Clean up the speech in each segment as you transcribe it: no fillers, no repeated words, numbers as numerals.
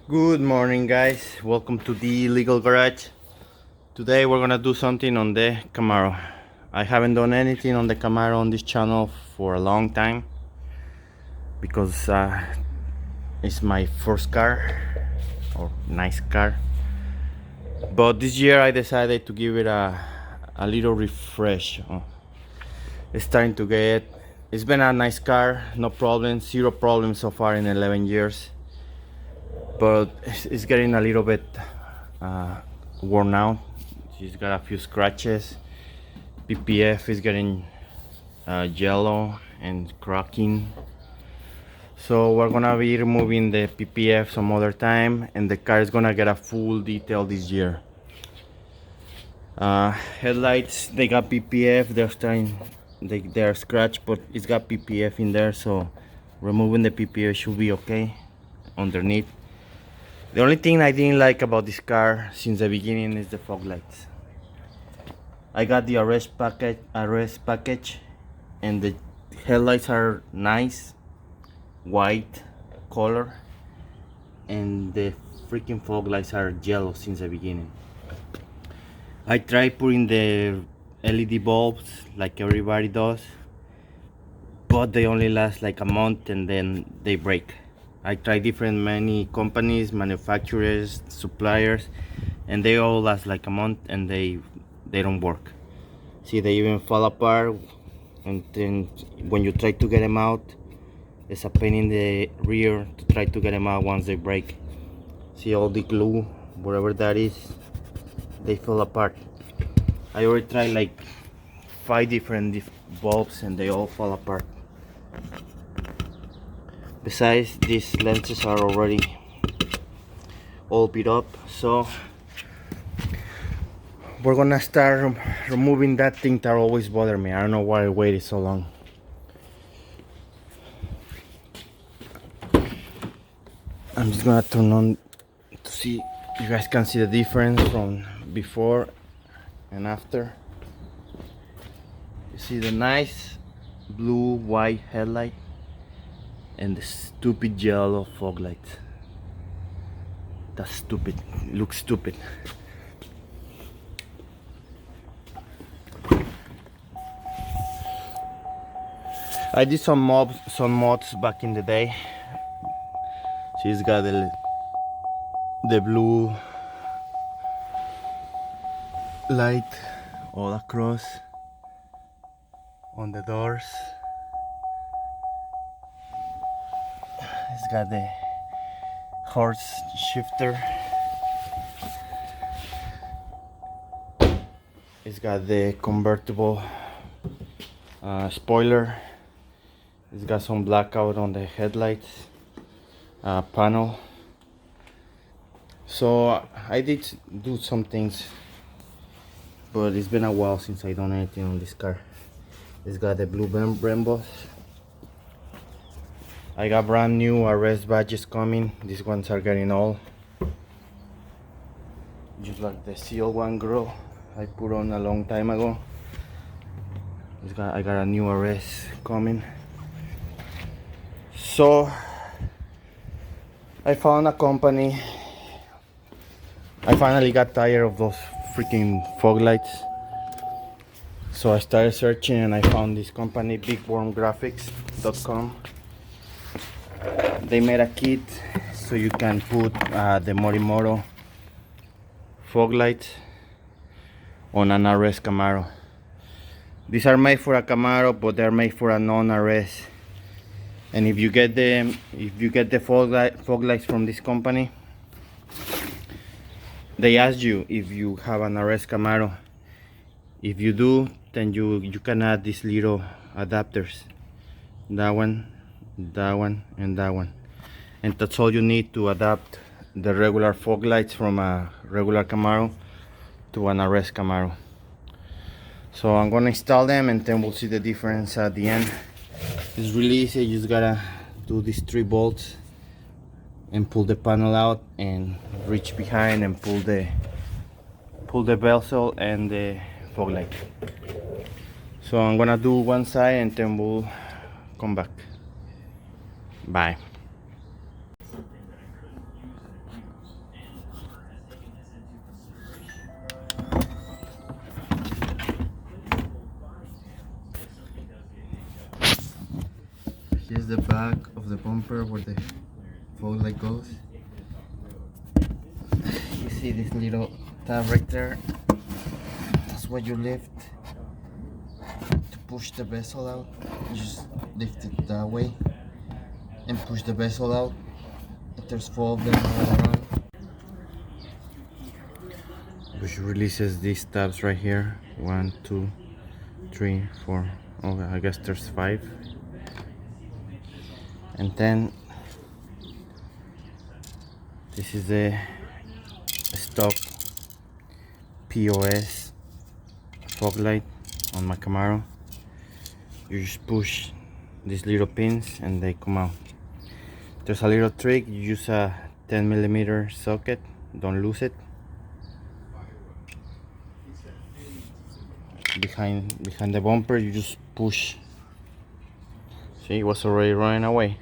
Good morning, guys. Welcome to the legal garage. Today we're gonna do something on the Camaro. I haven't done anything on the Camaro on this channel for a long time because it's my first car or nice car. But this year I decided to give it a little refresh. It's starting to get. It's been a nice car, no problems, zero problems so far in 11 years. But it's getting a little bit worn out. She's got a few scratches. PPF is getting yellow and cracking. So we're gonna be removing the PPF some other time, and the car is gonna get a full detail this year. Headlights, they got PPF. They're scratched, but it's got PPF in there. So removing the PPF should be okay underneath. The only thing I didn't like about this car since the beginning is the fog lights. I got the arrest package, and the headlights are nice, white color, and the freaking fog lights are yellow since the beginning. I tried putting the LED bulbs like everybody does, but they only last like a month and then they break. I tried many companies, manufacturers, suppliers, and they all last like a month and they don't work. See, they even fall apart, and then when you try to get them out, it's a pain in the rear to try to get them out once they break. See, all the glue, wherever that is, they fall apart. I already tried like 5 different bulbs and they all fall apart. Besides, these lenses are already all beat up, so we're gonna start removing that thing that always bothered me. I don't know why I waited so long. I'm just gonna turn on to see if you guys can see the difference from before and after. You see the nice blue white headlight and the stupid yellow fog light. That's stupid. It looks stupid. I did some mods back in the day. She's got the blue light all across on the doors. It's got the horse shifter. It's got the convertible spoiler. It's got some blackout on the headlights panel. So I did do some things, but it's been a while since I done anything on this car. It's got the blue Brembos. I got brand new arrest badges coming. These ones are getting old, just like the seal one grill I put on a long time ago. I got a new arrest coming. So I found a company. I finally got tired of those freaking fog lights, so I started searching and I found this company, bigwormgraphics.com. They made a kit so you can put the Morimoto fog lights on an RS Camaro. These are made for a Camaro, but they're made for a non-RS. And if you get the fog lights from this company, they ask you if you have an RS Camaro. If you do, then you can add these little adapters. That one, and that one. And that's all you need to adapt the regular fog lights from a regular Camaro to an RS Camaro. So I'm gonna install them and then we'll see the difference at the end. It's really easy. You just gotta do these 3 bolts and pull the panel out and reach behind and pull the bezel and the fog light. So I'm gonna do one side and then we'll come back. Bye. Here's the back of the bumper where the fog light goes. You see this little tab right there? That's what you lift to push the bezel out. You just lift it that way and push the bezel out. There's 4 of them all around, which releases these tabs right here. 1, 2, 3, 4. Okay, I guess there's 5. And then this is the stock POS fog light on my Camaro. You just push these little pins and they come out. There's a little trick. You use a 10mm socket, don't lose it. Behind the bumper, you just push. See, it was already running away.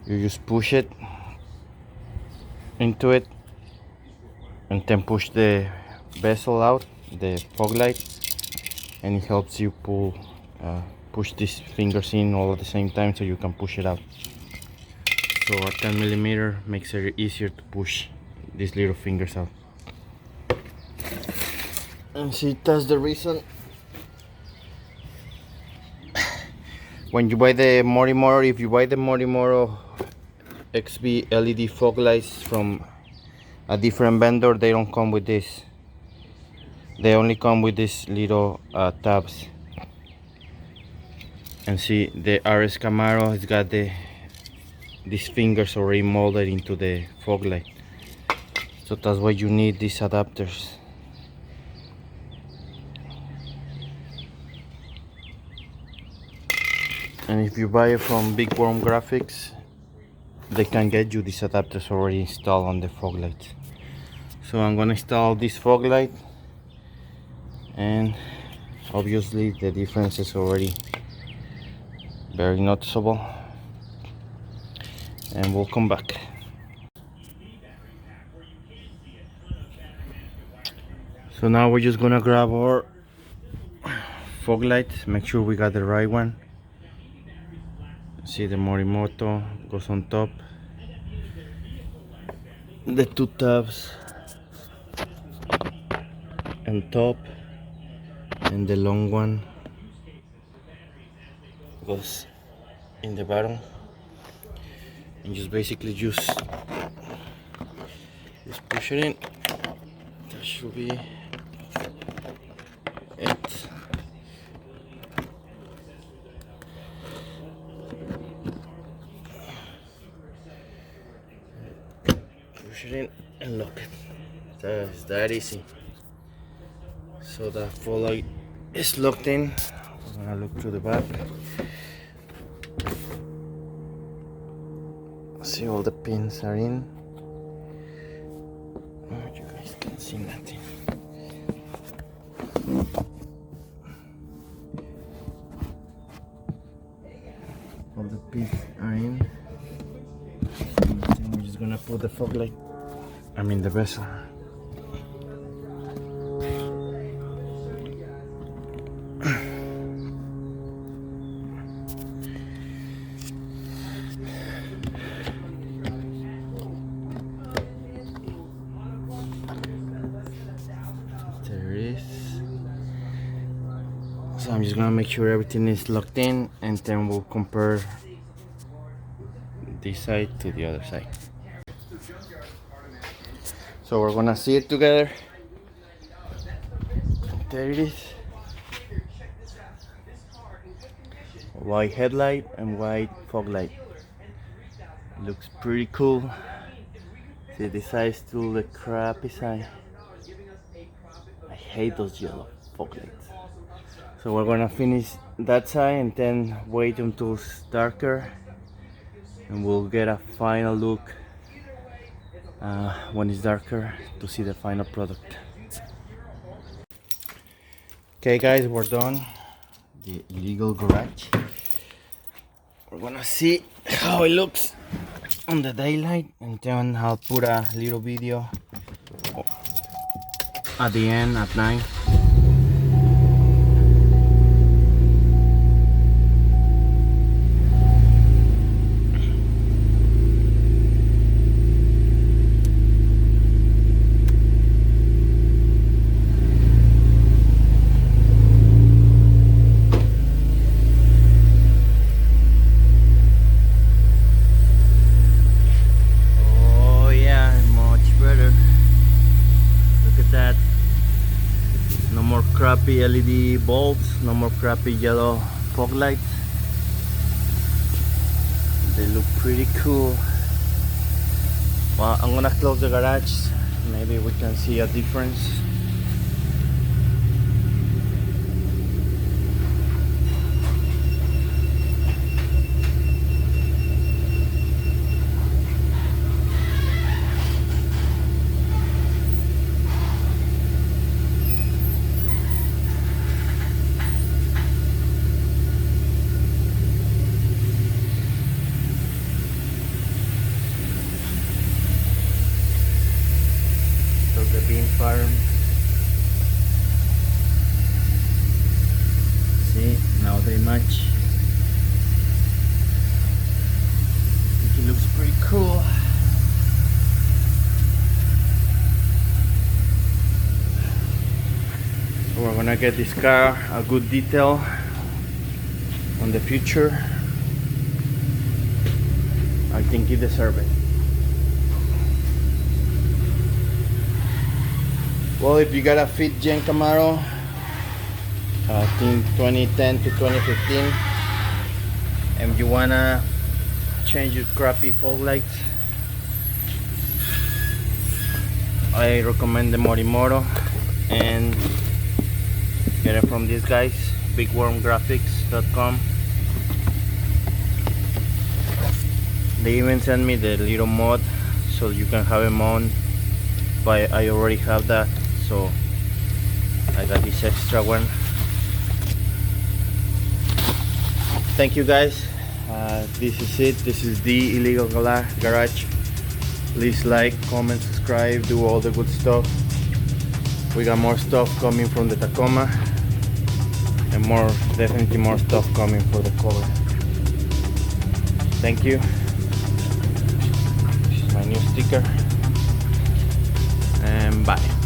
You just push it into it and then push the bezel out, the fog light, and it helps you push these fingers in all at the same time so you can push it out. So a 10mm makes it easier to push these little fingers out. And see, that's the reason when you buy the Morimoto, if you buy the Morimoto XB LED fog lights from a different vendor, they don't come with this. They only come with these little tabs. And see, the RS Camaro has got these fingers already molded into the fog light. So that's why you need these adapters. And if you buy it from Big Worm Graphics, they can get you these adapters already installed on the fog light. So I'm gonna install this fog light, and obviously the difference is already very noticeable, and we'll come back. So now we're just gonna grab our fog light, make sure we got the right one. See, the Morimoto goes on top, the 2 tabs on top, and the long one goes in the bottom. And just basically just push it in. That should be it. Push it in and lock it. That's that easy. So the fog light is locked in. I'm gonna look through the back. See, all the pins are in. Oh, you guys can see nothing. All the pins are in. And we're just gonna put the fog light, the bezel. There it is. So I'm just gonna make sure everything is locked in, and then we'll compare this side to the other side. So we're gonna see it together. There it is. White headlight and white fog light. Looks pretty cool. See, this side is still the crappy side. I hate those yellow fog lights. So we're gonna finish that side and then wait until it's darker, and we'll get a final look when it's darker to see the final product. Okay guys, we're done. The illegal garage. We're gonna see how it looks on the daylight, and then I'll put a little video at the end at night. crappy LED bulbs, no more crappy yellow fog lights. They look pretty cool. Well, I'm gonna close the garage. Maybe we can see a difference. The beam farm. See, now they match. I think it looks pretty cool. So we're gonna get this car a good detail on the future. I think it deserves it. Well, if you got a fit gen Camaro, I think 2010 to 2015, and you wanna change your crappy fog lights, I recommend the Morimoto, and get it from these guys, bigwormgraphics.com. They even sent me the little mod so you can have them on, but I already have that, so I got this extra one. Thank you guys. This is it. This is the illegal garage. Please like, comment, subscribe, do all the good stuff. We got more stuff coming from the Tacoma, and definitely more stuff coming for the cover. Thank you. This is my new sticker, and bye.